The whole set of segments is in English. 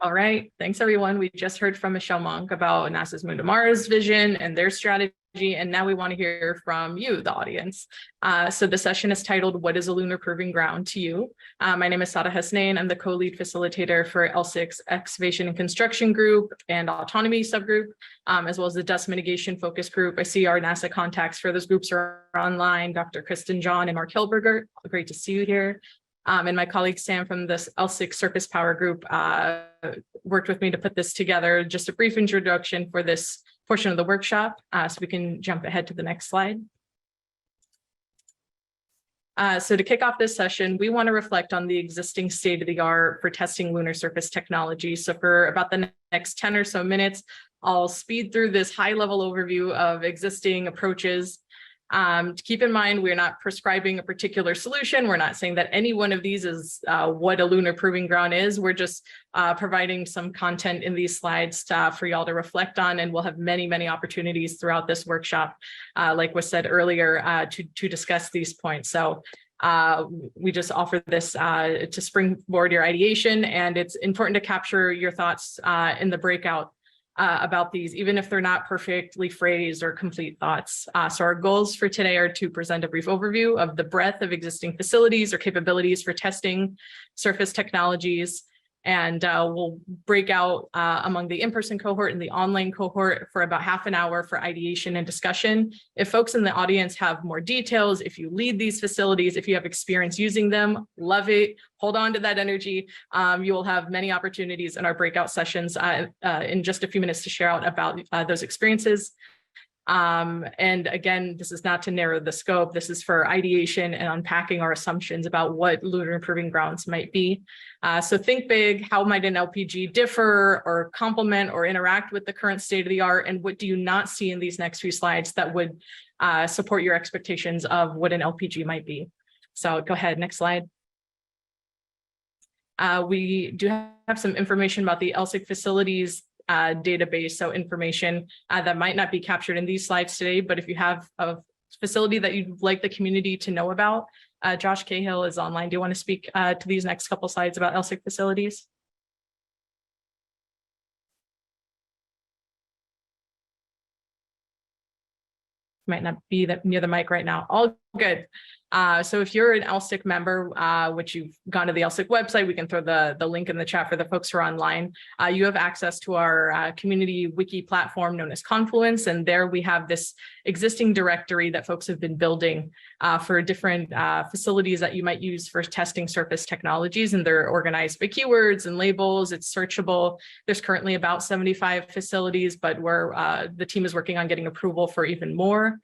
All right, thanks everyone. We just heard from Michelle Monk about NASA's Moon to Mars vision and their strategy, and now we want to hear from you, the audience. So the session is titled, What is a Lunar Proving Ground to You? My name is Sada Hasnain. I'm the co-lead facilitator for LSIC's Excavation and Construction Group and Autonomy Subgroup, as well as the Dust Mitigation Focus Group. I see our NASA contacts for those groups are online, Dr. Kristen John and Mark Hilberger. Great to see you here. And my colleague Sam from this LSIC Surface Power Group worked with me to put this together. Just a brief introduction for this portion of the workshop, so we can jump ahead to the next slide. So to kick off this session, we want to reflect on the existing state of the art for testing lunar surface technology. So for about the next 10 or so minutes, I'll speed through this high-level overview of existing approaches. To keep in mind, we're not prescribing a particular solution. We're not saying that any one of these is what a lunar proving ground is. We're just providing some content in these slides for y'all to reflect on, and we'll have many, many opportunities throughout this workshop, like was said earlier, to discuss these points. So we just offer this to springboard your ideation, and it's important to capture your thoughts in the breakout about these, even if they're not perfectly phrased or complete thoughts. So our goals for today are to present a brief overview of the breadth of existing facilities or capabilities for testing surface technologies. And we'll break out among the in-person cohort and the online cohort for about half an hour for ideation and discussion. If folks in the audience have more details, if you lead these facilities, if you have experience using them, love it. Hold on to that energy. You will have many opportunities in our breakout sessions in just a few minutes to share out about those experiences. And again, this is not to narrow the scope. This is for ideation and unpacking our assumptions about what lunar proving grounds might be. So think big. How might an LPG differ or complement or interact with the current state of the art? And what do you not see in these next few slides that would support your expectations of what an LPG might be? So go ahead, next slide. We do have some information about the LSIC facilities database, so information that might not be captured in these slides today, but if you have a facility that you'd like the community to know about, Josh Cahill is online. Do you want to speak to these next couple slides about LSIC facilities? Might not be near the mic right now. All good. So if you're an LSIC member, which you've gone to the LSIC website, we can throw the link in the chat for the folks who are online. You have access to our community wiki platform known as Confluence, and there we have this existing directory that folks have been building for different facilities that you might use for testing surface technologies, and they're organized by keywords and labels. It's searchable. There's currently about 75 facilities, but the team is working on getting approval for even more.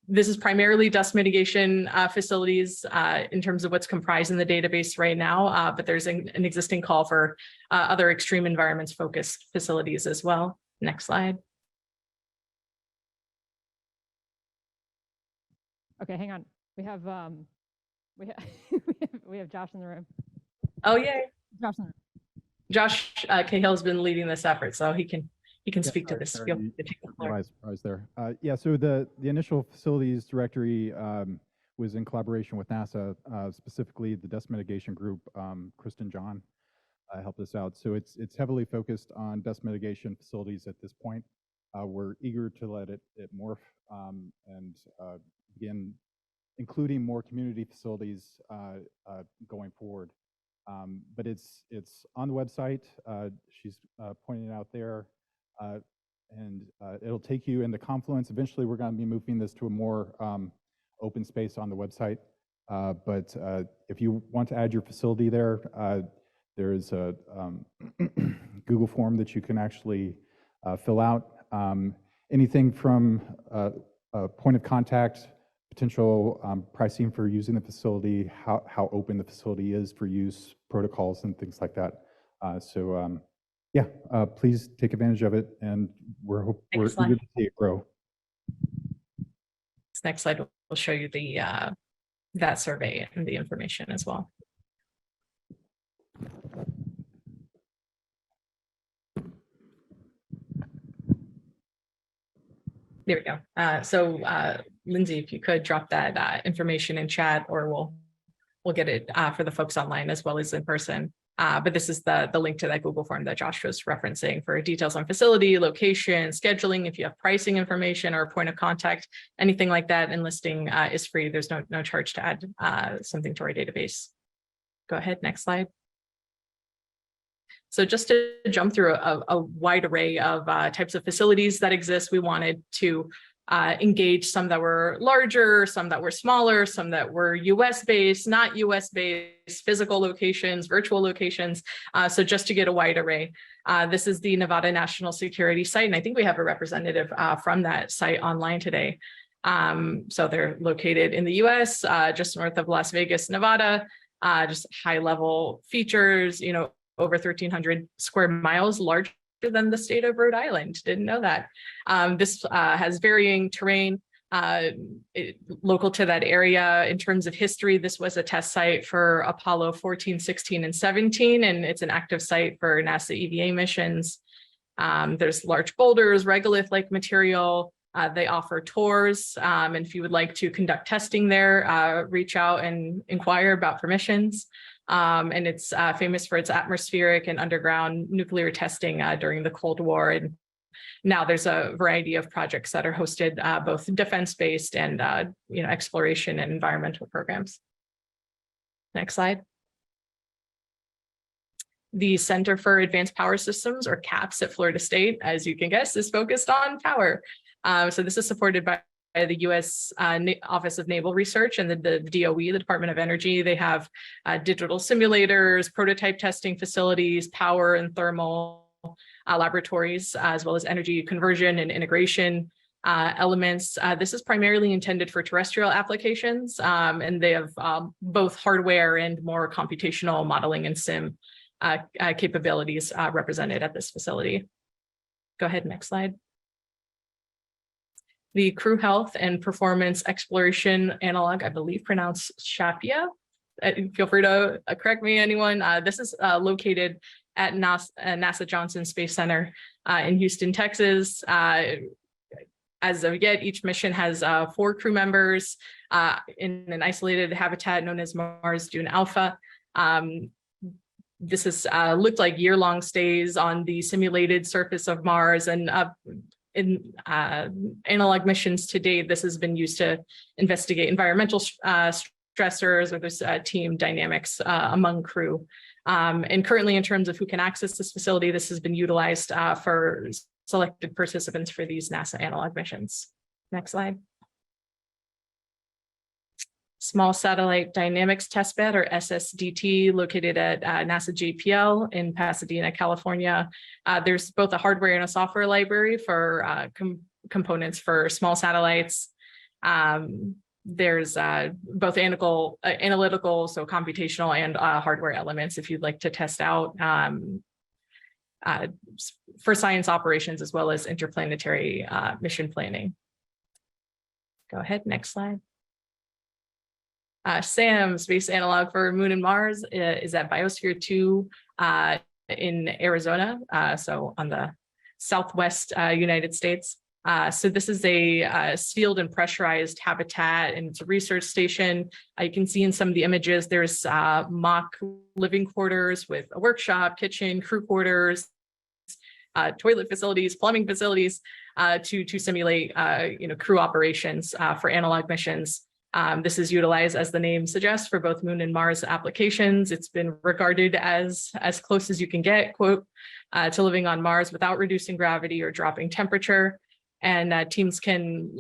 This is primarily dust mitigation facilities in terms of what's comprised in the database right now, but there's an existing call for other extreme environments focused facilities as well. Next slide. Okay, hang on. We have we have Josh in the room. Oh, yay. Josh in the room. Josh Cahill has been leading this effort, so he can speak to this. Feel free to take the floor. Surprise there. Yeah, so the initial facilities directory was in collaboration with NASA, specifically the dust mitigation group. Kristen John helped us out. So it's heavily focused on dust mitigation facilities at this point. We're eager to let it morph and begin including more community facilities going forward. But it's on the website. She's pointing it out there. And it'll take you into Confluence. Eventually, we're going to be moving this to a more open space on the website. But if you want to add your facility there, there is a Google form that you can actually fill out. Anything from a point of contact, potential pricing for using the facility, how open the facility is for use, protocols, and things like that. Yeah, please take advantage of it, and we're eager to see it grow. This next slide will show you the that survey and the information as well. There we go. So Lindsay, if you could drop that information in chat, or we'll get it for the folks online as well as in person. But this is the link to that Google form that Josh was referencing for details on facility, location, scheduling, if you have pricing information or point of contact, anything like that. And listing is free. There's no charge to add something to our database. Go ahead, next slide. So just to jump through a wide array of types of facilities that exist, we wanted to engage some that were larger, some that were smaller, some that were US based, not US based, physical locations, virtual locations. So just to get a wide array. This is the Nevada National Security Site, and I think we have a representative from that site online today. So they're located in the US, just north of Las Vegas, Nevada, just high level features, over 1,300 square miles, larger than the state of Rhode Island. Didn't know that. This has varying terrain local to that area. In terms of history, this was a test site for Apollo 14, 16, and 17, and it's an active site for NASA EVA missions. There's large boulders, regolith-like material. They offer tours, and if you would like to conduct testing there, reach out and inquire about permissions. And it's famous for its atmospheric and underground nuclear testing during the Cold War. And now there's a variety of projects that are hosted, both defense-based and exploration and environmental programs. Next slide. The Center for Advanced Power Systems, or CAPS, at Florida State, as you can guess, is focused on power. So this is supported by the U.S. Office of Naval Research and the DOE, the Department of Energy. They have digital simulators, prototype testing facilities, power and thermal laboratories, as well as energy conversion and integration elements. This is primarily intended for terrestrial applications, and they have both hardware and more computational modeling and sim capabilities represented at this facility. Go ahead, next slide. The Crew Health and Performance Exploration Analog, I believe pronounced SHAPIA. Feel free to correct me, anyone. This is located at NASA Johnson Space Center in Houston, Texas. As of yet, each mission has 4 crew members in an isolated habitat known as Mars Dune Alpha. This has looked like year-long stays on the simulated surface of Mars, and in analog missions to date, this has been used to investigate environmental stressors or this team dynamics among crew. And currently, in terms of who can access this facility, this has been utilized for selected participants for these NASA analog missions. Next slide. Small Satellite Dynamics Testbed, or SSDT, located at NASA JPL in Pasadena, California. There's both a hardware and a software library for components for small satellites. There's both analytical, so computational, and hardware elements if you'd like to test out for science operations, as well as interplanetary mission planning. Go ahead, next slide. SAM, Space Analog for Moon and Mars, is at Biosphere 2 in Arizona, so on the southwest United States. So this is a sealed and pressurized habitat, and it's a research station. You can see in some of the images, there's mock living quarters with a workshop, kitchen, crew quarters, toilet facilities, plumbing facilities to simulate crew operations for analog missions. This is utilized, as the name suggests, for both Moon and Mars applications. It's been regarded as close as you can get, quote, to living on Mars without reducing gravity or dropping temperature. And teams can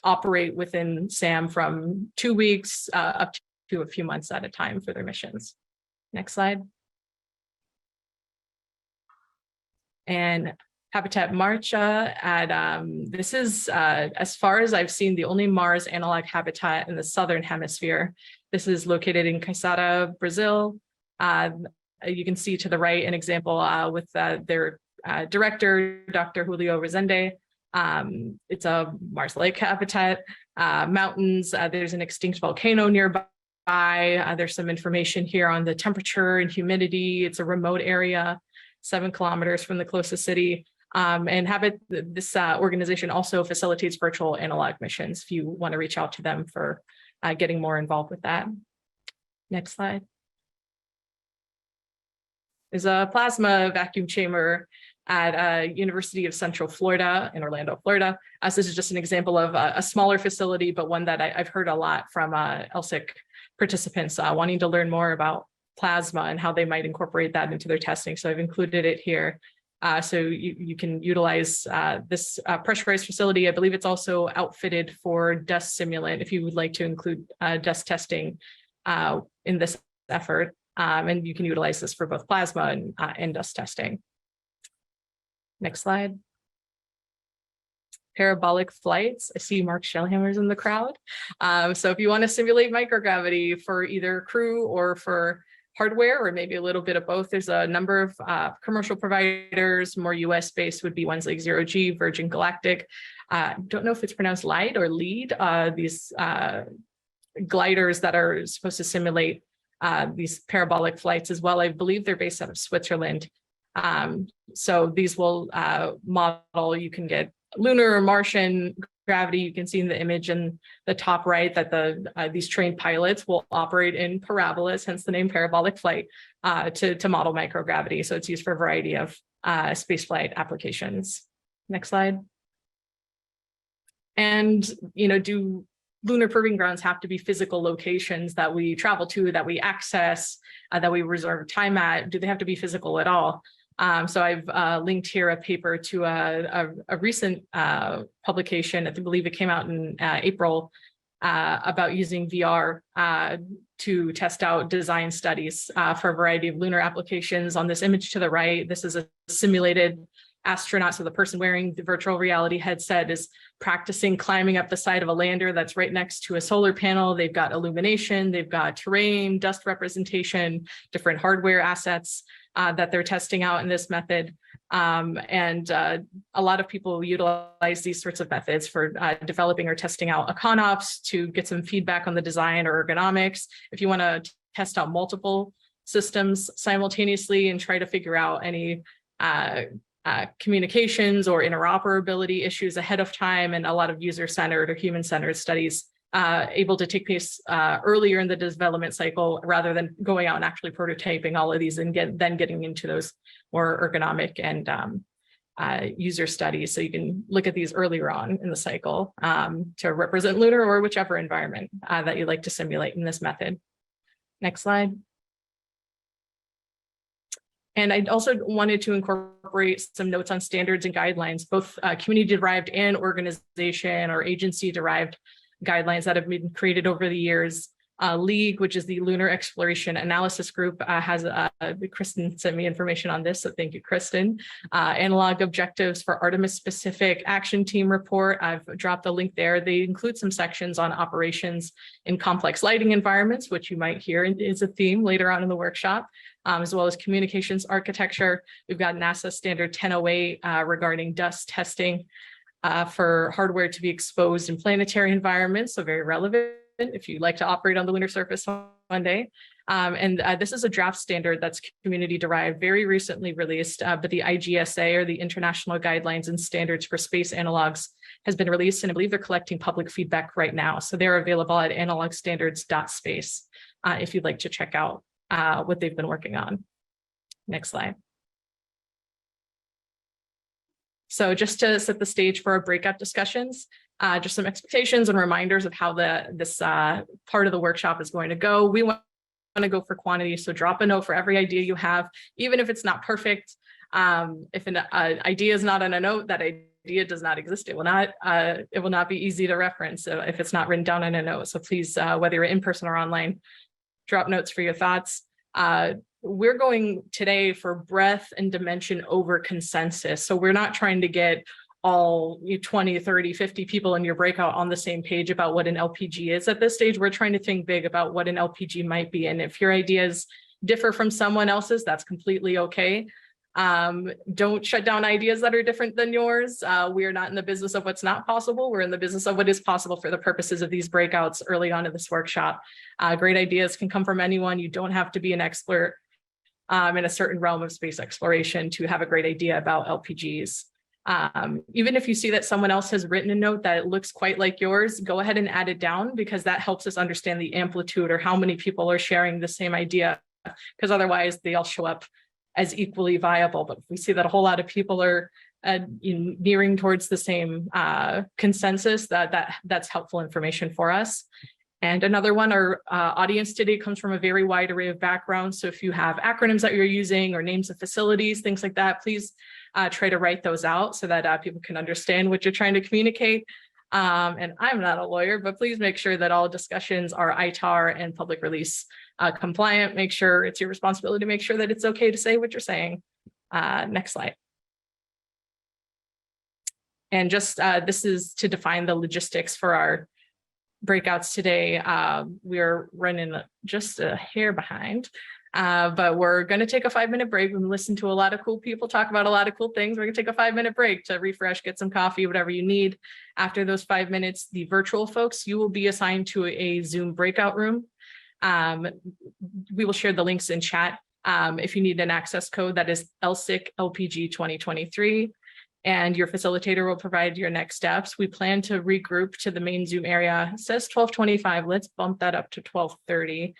operate within SAM from 2 weeks up to a few months at a time for their missions. Next slide. And Habitat Marcha this is, as far as I've seen, the only Mars analog habitat in the Southern Hemisphere. This is located in Kossiakoff, Brazil. You can see to the right an example with their director, Dr. Julio Rezende. It's a Mars-like habitat, mountains. There's an extinct volcano nearby. There's some information here on the temperature and humidity. It's a remote area, 7 kilometers from the closest city. And this organization also facilitates virtual analog missions if you want to reach out to them for getting more involved with that. Next slide. is a plasma vacuum chamber at University of Central Florida in Orlando, Florida. So this is just an example of a smaller facility, but one that I've heard a lot from LSIC participants wanting to learn more about plasma and how they might incorporate that into their testing. So I've included it here. So you can utilize this pressurized facility. I believe it's also outfitted for dust simulant if you would like to include dust testing in this effort. And you can utilize this for both plasma and dust testing. Next slide. Parabolic flights. I see Mark Shellhammer's in the crowd. So if you want to simulate microgravity for either crew or for hardware, or maybe a little bit of both, there's a number of commercial providers. More US based would be ones like Zero G, Virgin Galactic. Don't know if it's pronounced LIDE or LEAD. These gliders that are supposed to simulate these parabolic flights as well. I believe they're based out of Switzerland. So these will model, you can get lunar or Martian gravity. You can see in the image in the top right that these trained pilots will operate in parabolas, hence the name parabolic flight, to model microgravity. So it's used for a variety of spaceflight applications. Next slide. And, do lunar proving grounds have to be physical locations that we travel to, that we access, that we reserve time at? Do they have to be physical at all? So I've linked here a paper to a recent publication. I believe it came out in April about using VR to test out design studies for a variety of lunar applications. On this image to the right, this is a simulated astronaut. So the person wearing the virtual reality headset is practicing climbing up the side of a lander that's right next to a solar panel. They've got illumination, they've got terrain, dust representation, different hardware assets that they're testing out in this method. A lot of people utilize these sorts of methods for developing or testing out econops to get some feedback on the design or ergonomics. If you want to test out multiple systems simultaneously and try to figure out any communications or interoperability issues ahead of time, and a lot of user-centered or human-centered studies able to take place earlier in the development cycle rather than going out and actually prototyping all of these and then getting into those more ergonomic and user studies. So you can look at these earlier on in the cycle to represent lunar or whichever environment that you'd like to simulate in this method. Next slide. And I also wanted to incorporate some notes on standards and guidelines, both community-derived and organization or agency-derived guidelines that have been created over the years. LEAG, which is the Lunar Exploration Analysis Group, has Kristen sent me information on this, so thank you, Kristen. Analog objectives for Artemis-specific action team report. I've dropped a link there. They include some sections on operations in complex lighting environments, which you might hear is a theme later on in the workshop, as well as communications architecture. We've got NASA Standard 1008 regarding dust testing for hardware to be exposed in planetary environments, so very relevant if you'd like to operate on the lunar surface one day. This is a draft standard that's community derived, very recently released, but the IGSA, or the International Guidelines and Standards for Space Analogs, has been released, and I believe they're collecting public feedback right now. So they're available at analogstandards.space if you'd like to check out what they've been working on. Next slide. So just to set the stage for our breakout discussions, just some expectations and reminders of how this part of the workshop is going to go. We want to go for quantity, so drop a note for every idea you have, even if it's not perfect. If an idea is not on a note, that idea does not exist. It will not be easy to reference if it's not written down on a note. So please, whether you're in person or online, drop notes for your thoughts. We're going today for breadth and dimension over consensus. So we're not trying to get all 20, 30, 50 people in your breakout on the same page about what an LPG is. At this stage, we're trying to think big about what an LPG might be. And if your ideas differ from someone else's, that's completely okay. Don't shut down ideas that are different than yours. We are not in the business of what's not possible. We're in the business of what is possible for the purposes of these breakouts early on in this workshop. Great ideas can come from anyone. You don't have to be an expert in a certain realm of space exploration to have a great idea about LPGs. Even if you see that someone else has written a note that looks quite like yours, go ahead and add it down, because that helps us understand the amplitude or how many people are sharing the same idea, because otherwise they all show up as equally viable. But if we see that a whole lot of people are nearing towards the same consensus, that's helpful information for us. And another one, our audience today comes from a very wide array of backgrounds. So if you have acronyms that you're using or names of facilities, things like that, please try to write those out so that people can understand what you're trying to communicate. And I'm not a lawyer, but please make sure that all discussions are ITAR and public release compliant. Make sure it's your responsibility to make sure that it's okay to say what you're saying. Next slide. And just this is to define the logistics for our breakouts today. We're running just a hair behind, but we're going to take a 5-minute break and listen to a lot of cool people talk about a lot of cool things. We're going to take a 5-minute break to refresh, get some coffee, whatever you need. After those 5 minutes, the virtual folks, you will be assigned to a Zoom breakout room. We will share the links in chat. If you need an access code, that is LSIC-LPG 2023. And your facilitator will provide your next steps. We plan to regroup to the main Zoom area. It says 12:25. Let's bump that up to 12:30,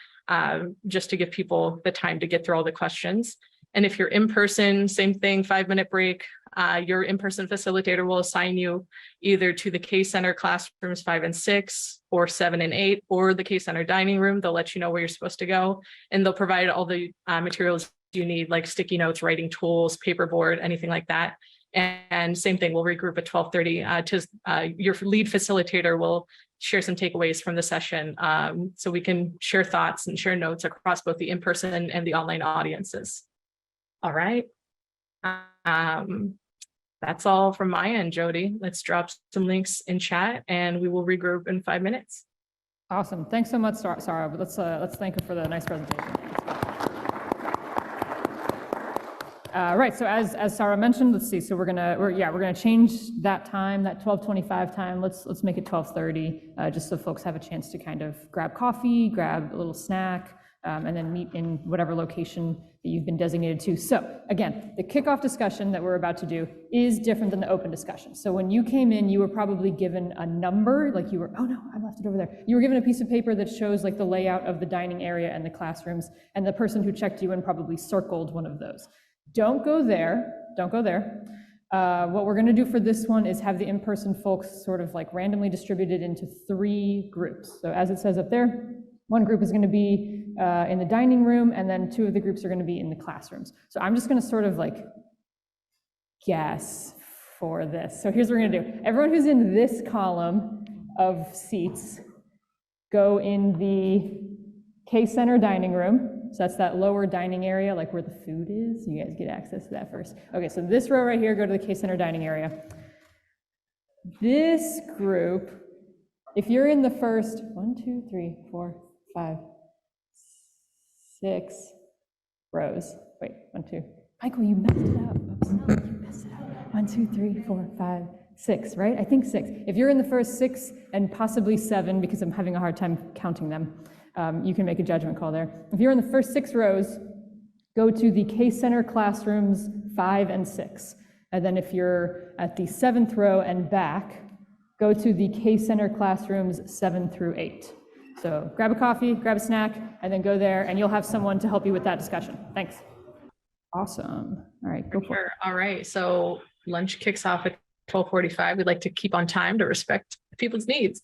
just to give people the time to get through all the questions. And if you're in person, same thing, 5-minute break. Your in-person facilitator will assign you either to the K-Center classrooms 5 and 6, or 7 and 8, or the K-Center dining room. They'll let you know where you're supposed to go, and they'll provide all the materials you need, like sticky notes, writing tools, paperboard, anything like that. And same thing, we'll regroup at 12:30. Your lead facilitator will share some takeaways from the session, so we can share thoughts and share notes across both the in-person and the online audiences. All right. That's all from my end, Jody. Let's drop some links in chat and we will regroup in 5 minutes. Awesome. Thanks so much, Sarah. Let's thank her for the nice presentation. Right. So as Sarah mentioned, let's see. So we're gonna change that time, that 12:25 time. Let's make it 12:30, just so folks have a chance to kind of grab coffee, grab a little snack, and then meet in whatever location that you've been designated to. So again, the kickoff discussion that we're about to do is different than the open discussion. So when you came in, you were probably given a number, like you were, oh no, I left it over there. You were given a piece of paper that shows like the layout of the dining area and the classrooms, and the person who checked you in probably circled one of those. Don't go there, don't go there. What we're gonna do for this one is have the in-person folks sort of like randomly distributed into 3 groups. So as it says up there, one group is gonna be in the dining room, and then 2 of the groups are gonna be in the classrooms. So I'm just gonna sort of like guess for this. So here's what we're gonna do. Everyone who's in this column of seats, go in the K-Center dining room. So that's that lower dining area, like where the food is. You guys get access to that first. Okay, so this row right here, go to the K-Center dining area. This group, if you're in the first 1, 2, 3, 4, 5, 6 rows. Wait, 1, 2. Michael, you messed it up. Oops, you messed it up. 1, 2, 3, 4, 5, 6, right? I think 6. If you're in the first 6 and possibly 7, because I'm having a hard time counting them, you can make a judgment call there. If you're in the first 6 rows, go to the K-Center classrooms 5 and 6. And then if you're at the 7th row and back, go to the K-Center classrooms 7 through 8. So grab a coffee, grab a snack, and then go there, and you'll have someone to help you with that discussion. Thanks. Awesome. All right, go for it. All right, so lunch kicks off at 12:45. We'd like to keep on time to respect people's needs.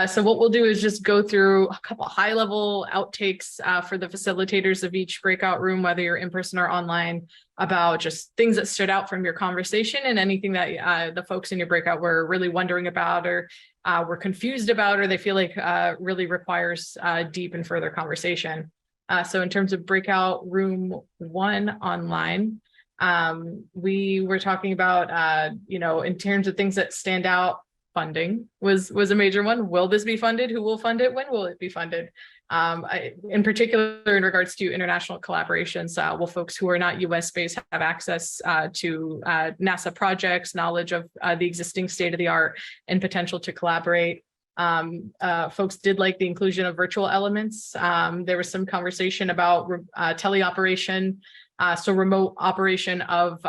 So what we'll do is just go through a couple high-level outtakes for the facilitators of each breakout room, whether you're in person or online, about just things that stood out from your conversation and anything that the folks in your breakout were really wondering about or were confused about, or they feel like really requires deep and further conversation. So in terms of breakout room 1 online, we were talking about, in terms of things that stand out, funding was a major one. Will this be funded? Who will fund it? When will it be funded? In particular, in regards to international collaborations, will folks who are not US based have access to NASA projects, knowledge of the existing state of the art, and potential to collaborate? Folks did like the inclusion of virtual elements. There was some conversation about teleoperation, So remote operation of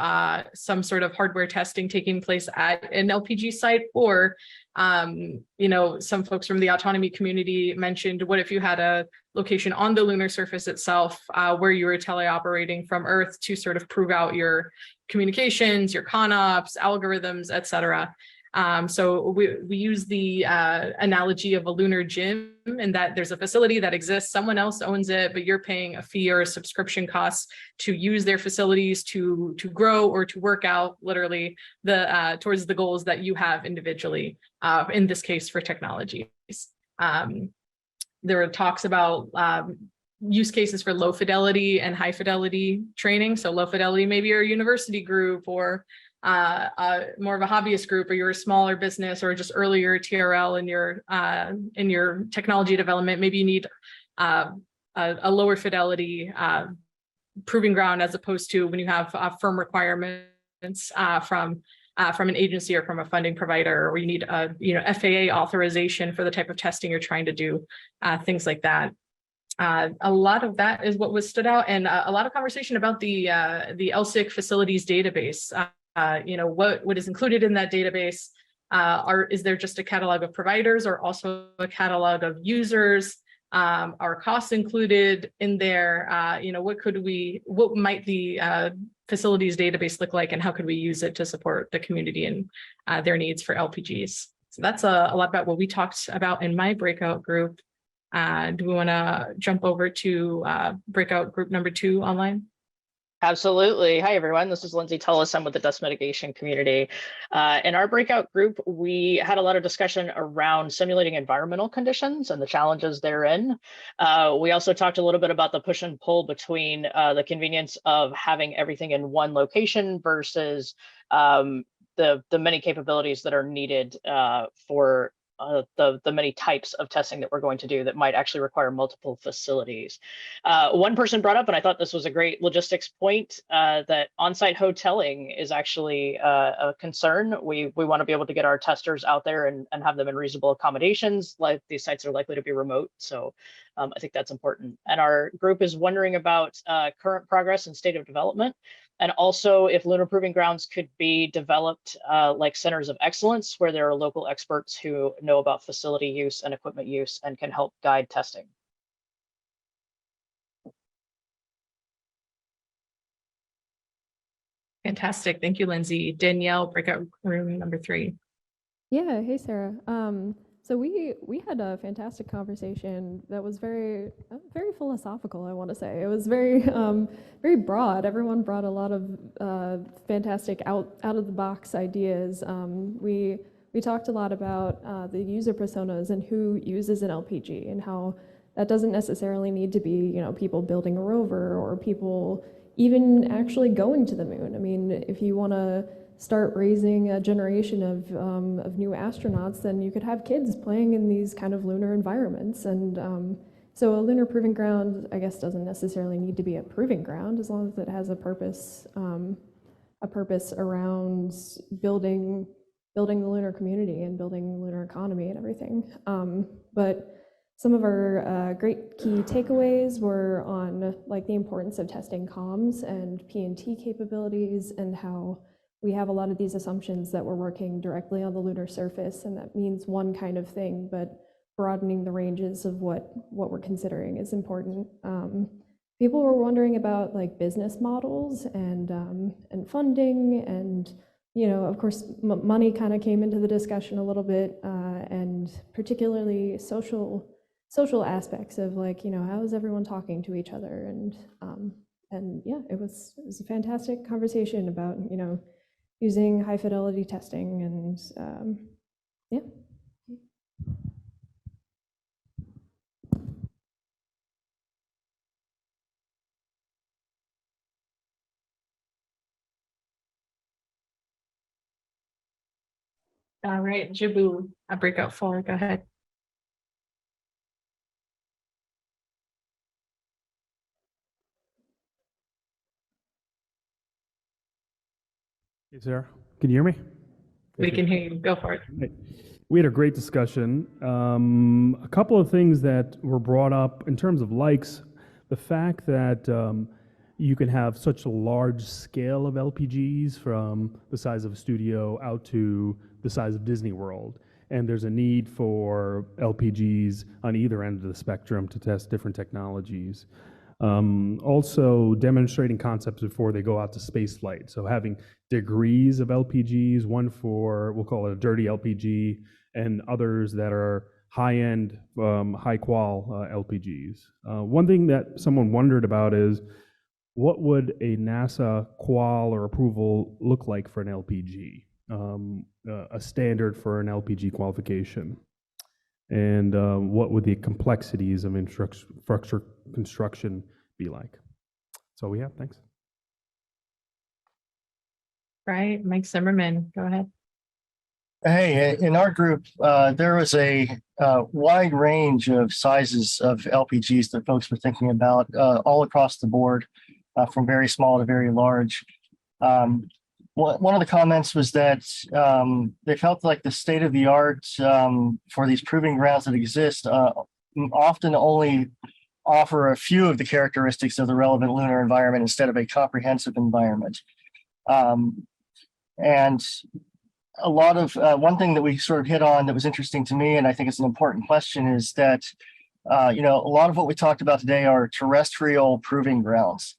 some sort of hardware testing taking place at an LPG site, or some folks from the autonomy community mentioned, what if you had a location on the lunar surface itself where you were teleoperating from Earth to sort of prove out your communications, your ConOps, algorithms, et cetera. So we use the analogy of a lunar gym, in that there's a facility that exists, someone else owns it, but you're paying a fee or a subscription cost to use their facilities to grow or to work out literally towards the goals that you have individually, in this case for technologies. There were talks about use cases for low fidelity and high fidelity training. So low fidelity, maybe you're a university group, or more of a hobbyist group, or you're a smaller business, or just earlier TRL in your technology development. Maybe you need a lower fidelity proving ground, as opposed to when you have firm requirements from an agency or from a funding provider, or you need FAA authorization for the type of testing you're trying to do, things like that. A lot of that is what was stood out, and a lot of conversation about the LSIC facilities database. What is included in that database? Is there just a catalog of providers, or also a catalog of users? Are costs included in there? What might the facilities database look like, and how could we use it to support the community and their needs for LPGs? So that's a lot about what we talked about in my breakout group. Do we want to jump over to breakout group number 2 online? Absolutely. Hi, everyone. This is Lindsay Tullis. I'm with the dust mitigation community. In our breakout group, we had a lot of discussion around simulating environmental conditions and the challenges therein. We also talked a little bit about the push and pull between the convenience of having everything in one location versus the many capabilities that are needed for the many types of testing that we're going to do that might actually require multiple facilities. One person brought up, and I thought this was a great logistics point, that on-site hoteling is actually a concern. We want to be able to get our testers out there and have them in reasonable accommodations. Like, these sites are likely to be remote, so I think that's important. And our group is wondering about current progress and state of development, and also if Lunar Proving Grounds could be developed like centers of excellence, where there are local experts who know about facility use and equipment use and can help guide testing. Fantastic. Thank you, Lindsay. Danielle, breakout room number 3. Yeah, hey, Sarah. So we had a fantastic conversation that was very philosophical, I want to say. It was very very broad. Everyone brought a lot of fantastic out of the box ideas. We talked a lot about the user personas and who uses an LPG, and how that doesn't necessarily need to be people building a rover or people even actually going to the moon. I mean, if you want to start raising a generation of new astronauts, then you could have kids playing in these kind of lunar environments. And so a lunar proving ground, I guess, doesn't necessarily need to be a proving ground, as long as it has a purpose around building the lunar community and building the lunar economy and everything. But some of our great key takeaways were on like the importance of testing comms and P&T capabilities, and how we have a lot of these assumptions that we're working directly on the lunar surface, and that means one kind of thing, but broadening the ranges of what we're considering is important. People were wondering about like business models and funding, and of course money kind of came into the discussion a little bit, and particularly social aspects of like how is everyone talking to each other, and yeah, it was a fantastic conversation about using high fidelity testing, and yeah. All right, Jibu, breakout 4, go ahead. Hey, Sarah, can you hear me? We can hear you. Go for it. Right. We had a great discussion. A couple of things that were brought up in terms of likes, the fact that you can have such a large scale of LPGs from the size of a studio out to the size of Disney World. And there's a need for LPGs on either end of the spectrum to test different technologies. Also demonstrating concepts before they go out to space flight. So having degrees of LPGs, one for, we'll call it a dirty LPG, and others that are high-end, high-qual LPGs. One thing that someone wondered about is, what would a NASA qual or approval look like for an LPG? A standard for an LPG qualification? And what would the complexities of infrastructure construction be like? That's all we have. Thanks. Right, Mike Zimmerman, go ahead. Hey, in our group, there was a wide range of sizes of LPGs that folks were thinking about all across the board, from very small to very large. One of the comments was that they felt like the state of the art for these proving grounds that exist often only offer a few of the characteristics of the relevant lunar environment instead of a comprehensive environment. And a lot of one thing that we sort of hit on that was interesting to me, and I think it's an important question, is that a lot of what we talked about today are terrestrial proving grounds.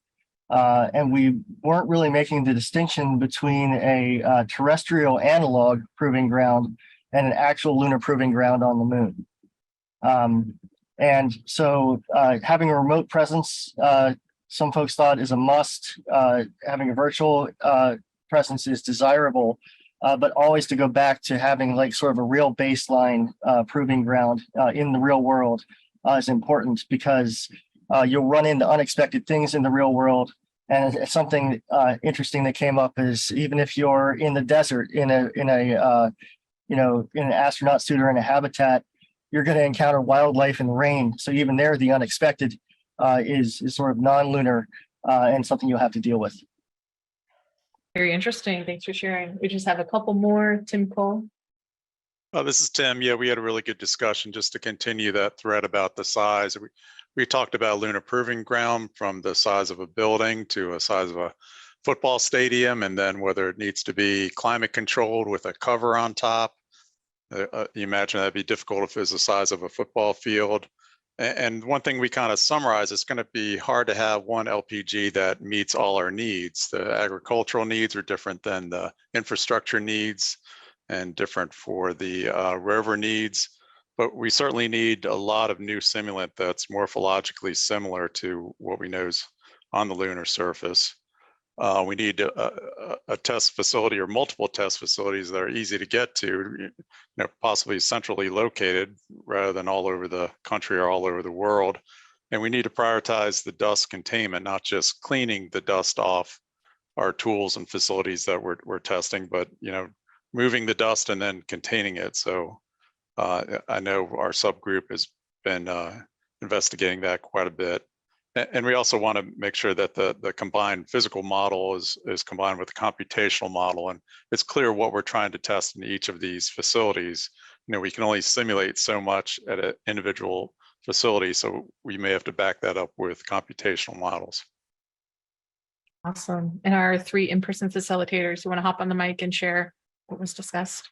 And we weren't really making the distinction between a terrestrial analog proving ground and an actual lunar proving ground on the moon. And so having a remote presence, some folks thought is a must. Having a virtual presence is desirable, but always to go back to having like sort of a real baseline proving ground in the real world is important, because you'll run into unexpected things in the real world. And something interesting that came up is, even if you're in the desert in an astronaut suit or in a habitat, you're going to encounter wildlife and rain. So even there, the unexpected is sort of non-lunar and something you'll have to deal with. Very interesting. Thanks for sharing. We just have a couple more. Tim Cole. This is Tim. Yeah, we had a really good discussion just to continue that thread about the size. We talked about Lunar Proving Ground, from the size of a building to a size of a football stadium, and then whether it needs to be climate controlled with a cover on top. You imagine that'd be difficult if it was the size of a football field. And one thing we kind of summarize, it's going to be hard to have one LPG that meets all our needs. The agricultural needs are different than the infrastructure needs, and different for the rover needs. But we certainly need a lot of new simulant that's morphologically similar to what we know is on the lunar surface. We need a test facility or multiple test facilities that are easy to get to, possibly centrally located rather than all over the country or all over the world. And we need to prioritize the dust containment, not just cleaning the dust off our tools and facilities that we're testing, but moving the dust and then containing it. So I know our subgroup has been investigating that quite a bit. And we also want to make sure that the combined physical model is combined with the computational model. And it's clear what we're trying to test in each of these facilities. We can only simulate so much at an individual facility, so we may have to back that up with computational models. Awesome. And our three in-person facilitators, you want to hop on the mic and share what was discussed?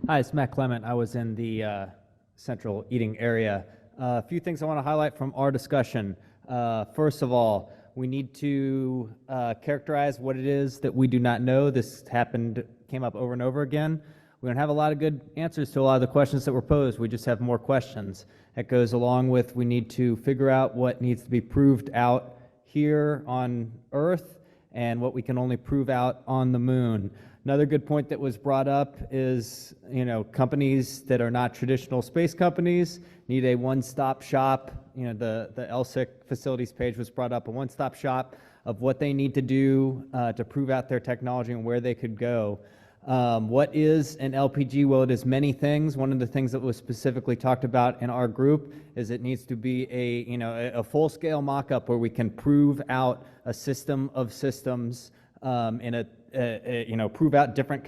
Hi, it's Matt Clement. I was in the central eating area. A few things I want to highlight from our discussion. First of all, we need to characterize what it is that we do not know. This came up over and over again. We don't have a lot of good answers to a lot of the questions that were posed. We just have more questions. That goes along with, we need to figure out what needs to be proved out here on Earth and what we can only prove out on the moon. Another good point that was brought up is, companies that are not traditional space companies need a one-stop shop. The LSIC facilities page was brought up, a one-stop shop of what they need to do to prove out their technology and where they could go. What is an LPG? Well, it is many things. One of the things that was specifically talked about in our group is it needs to be a full-scale mock-up where we can prove out a system of systems prove out different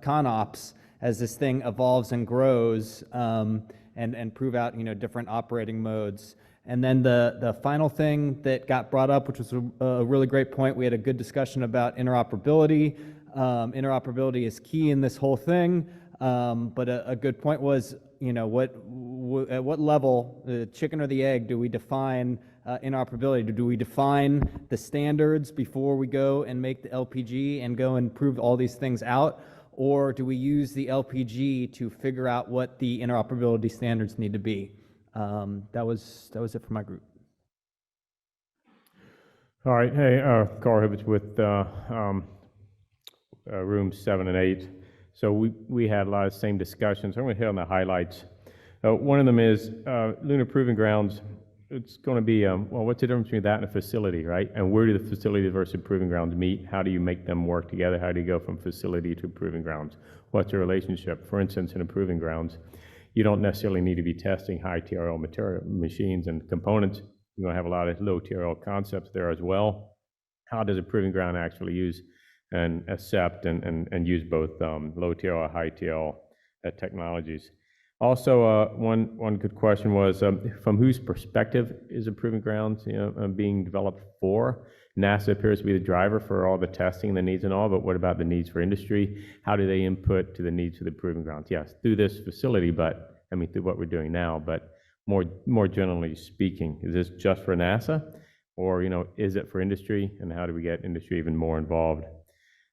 con-ops as this thing evolves and grows, and prove out different operating modes. And then the final thing that got brought up, which was a really great point, we had a good discussion about interoperability. Interoperability is key in this whole thing, but a good point was, you know, at what level, the chicken or the egg, do we define interoperability? Do we define the standards before we go and make the LPG and go and prove all these things out? Or do we use the LPG to figure out what the interoperability standards need to be? That was it for my group. All right. Hey, Carl Hibbets with rooms 7 and 8. So we had a lot of same discussions. I'm going to hit on the highlights. One of them is Lunar Proving Grounds. It's going to be, well, what's the difference between that and a facility, right? And where do the facilities versus proving grounds meet? How do you make them work together? How do you go from facility to proving grounds? What's the relationship? For instance, in a proving grounds, you don't necessarily need to be testing high TRL material machines and components. You're going to have a lot of low TRL concepts there as well. How does a proving ground actually use and accept and use both low TRL and high TRL technologies? Also, one good question was, from whose perspective is a proving ground being developed for? NASA appears to be the driver for all the testing, the needs and all, but what about the needs for industry? How do they input to the needs of the proving grounds? Yes, through this facility, but I mean through what we're doing now, but more generally speaking, is this just for NASA, or is it for industry, and how do we get industry even more involved?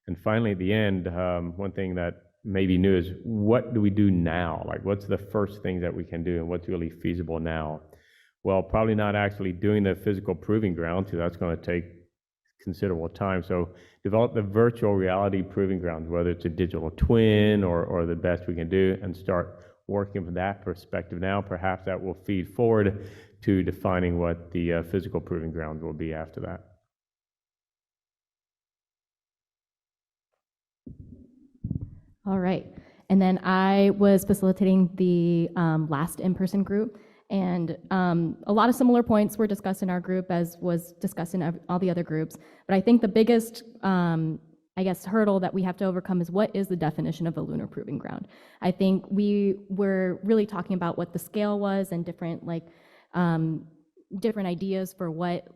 And finally, at the end, one thing that maybe new is, what do we do now? Like, what's the first thing that we can do, and what's really feasible now? Well, probably not actually doing the physical proving ground, because that's going to take considerable time. So develop the virtual reality proving grounds, whether it's a digital twin or the best we can do, and start working from that perspective now. Perhaps that will feed forward to defining what the physical proving grounds will be after that. All right. And then I was facilitating the last in-person group, and a lot of similar points were discussed in our group as was discussed in all the other groups. But I think the biggest, I guess, hurdle that we have to overcome is, what is the definition of a lunar proving ground? I think we were really talking about what the scale was and different different ideas for what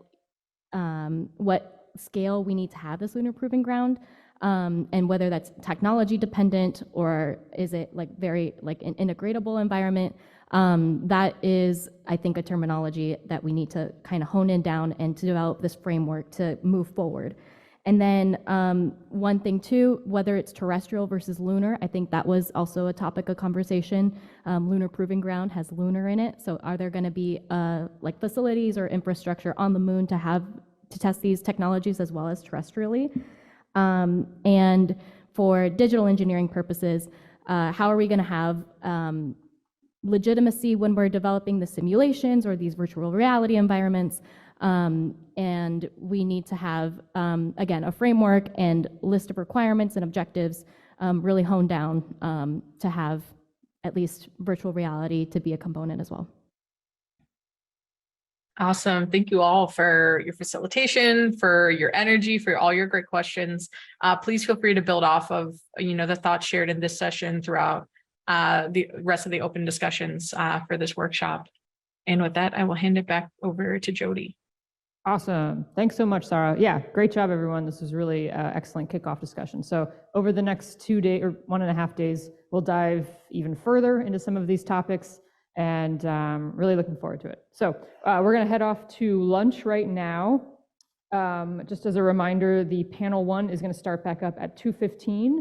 scale we need to have this lunar proving ground. And whether that's technology dependent, or is it very an integratable environment. That is, I think, a terminology that we need to kind of hone in down and to develop this framework to move forward. And then one thing too, whether it's terrestrial versus lunar, I think that was also a topic of conversation. Lunar Proving Ground has lunar in it. So are there going to be facilities or infrastructure on the moon to test these technologies as well as terrestrially? And for digital engineering purposes, how are we going to have legitimacy when we're developing the simulations or these virtual reality environments? And we need to have, again, a framework and list of requirements and objectives really honed down to have at least virtual reality to be a component as well. Awesome. Thank you all for your facilitation, for your energy, for all your great questions. Please feel free to build off of the thoughts shared in this session throughout the rest of the open discussions for this workshop. And with that, I will hand it back over to Jody. Awesome. Thanks so much, Sarah. Yeah, great job, everyone. This was really excellent kickoff discussion. So over the next 2 days or 1.5 days, we'll dive even further into some of these topics, and really looking forward to it. So we're going to head off to lunch right now. Just as a reminder, the panel 1 is going to start back up at 2:15.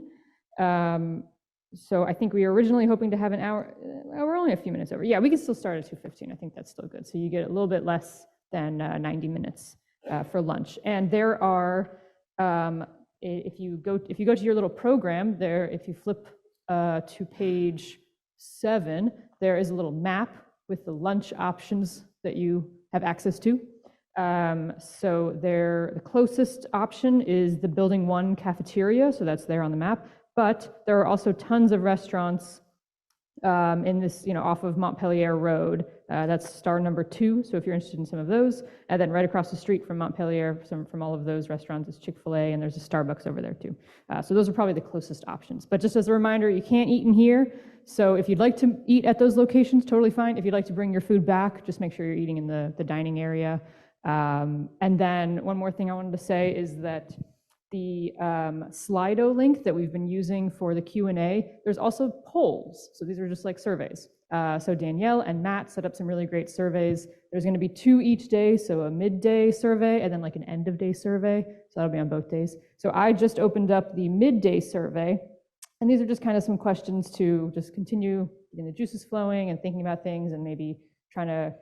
So I think we were originally hoping to have an hour. We're only a few minutes over. Yeah, we can still start at 2:15. I think that's still good. So you get a little bit less than 90 minutes for lunch. And there are, if you go to your little program there, if you flip to page 7, there is a little map with the lunch options that you have access to. So the closest option is the Building 1 cafeteria, so that's there on the map. But there are also tons of restaurants in this, off of Montpelier Road That's star number 2, so if you're interested in some of those. And then right across the street from Montpelier, from all of those restaurants, is Chick-fil-A, and there's a Starbucks over there too. So those are probably the closest options. But just as a reminder, you can't eat in here. So if you'd like to eat at those locations, totally fine. If you'd like to bring your food back, just make sure you're eating in the dining area. And then one more thing I wanted to say is that the Slido link that we've been using for the Q&A, there's also polls. So these are just like surveys. So Danielle and Matt set up some really great surveys. There's going to be 2 each day, so a midday survey and then like an end of day survey. So that'll be on both days. So I just opened up the midday survey, and these are just kind of some questions to just continue getting the juices flowing and thinking about things, and maybe trying to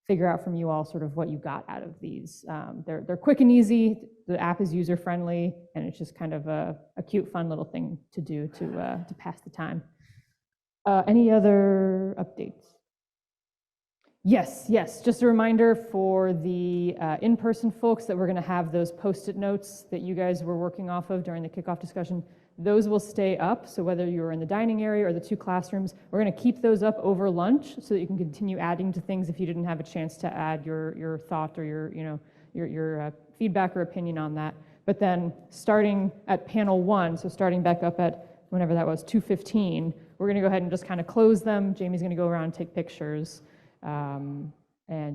figure out from you all sort of what you got out of these. They're quick and easy. The app is user friendly, and it's just kind of a cute, fun little thing to do to pass the time. Any other updates? Yes, just a reminder for the in-person folks that we're going to have those Post-it notes that you guys were working off of during the kickoff discussion. Those will stay up, so whether you're in the dining area or the 2 classrooms, we're going to keep those up over lunch so that you can continue adding to things if you didn't have a chance to add your thought or your feedback or opinion on that. But then starting at panel 1, so starting back up at whenever that was, 2:15, we're going to go ahead and just kind of close them. Jamie's going to go around and take pictures and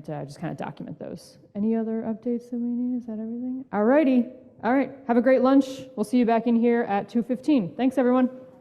just kind of document those. Any other updates that we need? Is that everything? All righty. All right. Have a great lunch. We'll see you back in here at 2:15. Thanks, everyone.